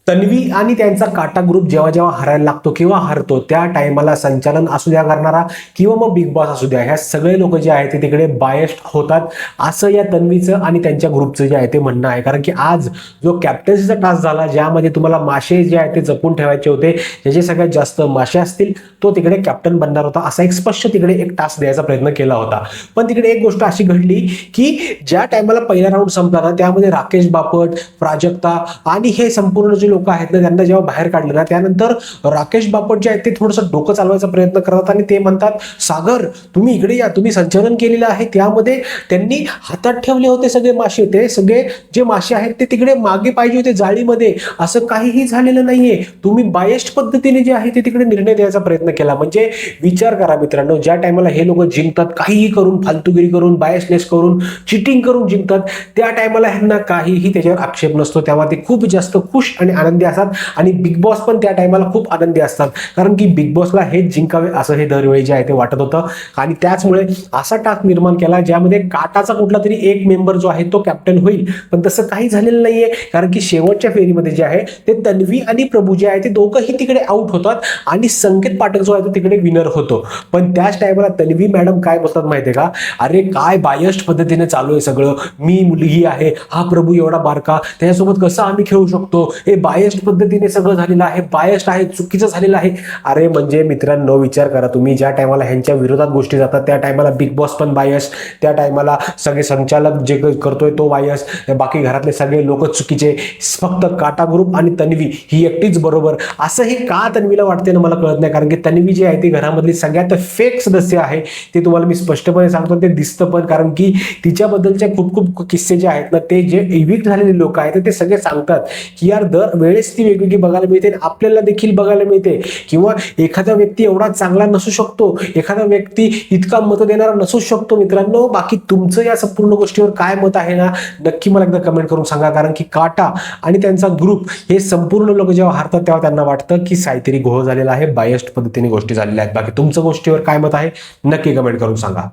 तन्वी आणि त्यांचा काटा ग्रुप जेव्हा जेव्हा हरायला लागतो किंवा हरतो त्या टायमाला संचालन असू द्या करणारा किंवा मग बिग बॉस असू द्या, ह्या सगळे लोक जे आहेत ते तिकडे बायस्ड होतात, असं या तन्वीचं आणि त्यांच्या ग्रुपचं जे आहे ते म्हणणं आहे. कारण की आज जो कॅप्टन्सीचा टास्क झाला, ज्यामध्ये तुम्हाला मासे जे आहेत ते जपून ठेवायचे होते, ज्याचे सगळ्यात जास्त मासे असतील तो तिकडे कॅप्टन बनणार होता, असा एक स्पष्ट तिकडे एक टास्क द्यायचा प्रयत्न केला होता. पण तिकडे एक गोष्ट अशी घडली की ज्या टायमाला पहिला राऊंड संपला ना, त्यामध्ये राकेश बापट, प्राजक्ता आणि हे संपूर्ण जे लोक आहेत ना, त्यांना जेव्हा बाहेर काढलं ना, त्यानंतर राकेश बापट जे आहेत ते थोडंसं डोकं चालवायचा प्रयत्न करतात आणि ते म्हणतात, सागर तुम्ही इकडे या, तुम्ही संचालन केलेलं आहे. त्यामध्ये त्यांनी हातात ठेवले होते सगळे मासे, ते सगळे जे मासे आहेत ते तिकडे मागे पाहिजे होते जाळीमध्ये, असं काहीही झालेलं नाहीये. तुम्ही बायस्ड पद्धतीने जे आहे ते तिकडे निर्णय द्यायचा प्रयत्न केला. म्हणजे विचार करा मित्रांनो, ज्या टायमाला हे लोक जिंकतात, काहीही करून, फालतूगिरी करून, बायसनेस करून, चिटिंग करून जिंकतात, त्या टायमाला ह्यांना काहीही त्याच्यावर आक्षेप नसतो. तेव्हा ते खूप जास्त खुश आणि आनंदी असतात आणि बिग बॉस पण त्या टायमाला खूप आनंदी असतात, कारण की बिग बॉसला हेच जिंकावे असं हे दरवेळी जे आहे ते वाटत होतं. आणि त्याचमुळे असा टास्क निर्माण केला ज्यामध्ये काटाचा कुठला तरी एक मेंबर जो आहे तो कॅप्टन होईल. पण तसं काही झालेलं नाहीये, कारण की शेवटच्या फेरीमध्ये जे आहे ते तन्वी आणि प्रभू जे आहे ते दोघंही तिकडे आउट होतात आणि संकेत पाठक जो आहे तो तिकडे विनर होतो. पण त्याच टायमाला तन्वी मॅडम काय बोलतात माहितीये का, अरे काय बायस्ड पद्धतीने चालू आहे सगळं, मी मुलगी आहे, हा प्रभू एवढा बारका, त्याच्यासोबत कसं आम्ही खेळू शकतो, हे बायस्ड पद्धतीने सगळं झालेलं आहे, बायस्ड आहे, चुकीचं झालेलं आहे. अरे म्हणजे मित्रांनो विचार करा तुम्ही, ज्या टायमाला ह्यांच्या विरोधात गोष्टी जातात त्या टायमाला बिग बॉस पण बायस्ड, त्या टायमाला सगळे संचालक जे करतोय तो बायस्ड, बाकी घरातले सगळे लोक चुकीचे, फक्त काटा ग्रुप आणि तन्वी ही एकटीच बरोबर. असं हे का तन्वीला वाटते ना मला कळत नाही, कारण की तन्वी जी आहे ती घरामधली सगळ्यात फेक सदस्य आहे, ते तुम्हाला मी स्पष्टपणे सांगतो, ते दिसतं पण. कारण की तिच्याबद्दलचे खूप खूप किस्से जे आहेत ना, ते जे इव्हिक्ट झालेले लोक आहेत ते सगळे सांगतात की यार दर वेळेस ती वेगवेगळी बघायला मिळते, आपल्याला देखील बघायला मिळते. किंवा एखादा व्यक्ती एवढा चांगला नसू शकतो, एखादा व्यक्ती इतका मत देणारा नसू शकतो. मित्रांनो बाकी तुमचं या संपूर्ण गोष्टीवर काय मत आहे ना, नक्की मला एकदा कमेंट करून सांगा. कारण की काटा आणि त्यांचा ग्रुप हे संपूर्ण लोक जेव्हा हारतात तेव्हा त्यांना वाटतं की काहीतरी घोळ झालेला आहे, बायस्ड पद्धतीने गोष्टी झालेल्या आहेत. बाकी तुमचं गोष्टीवर काय मत आहे नक्की कमेंट करून सांगा.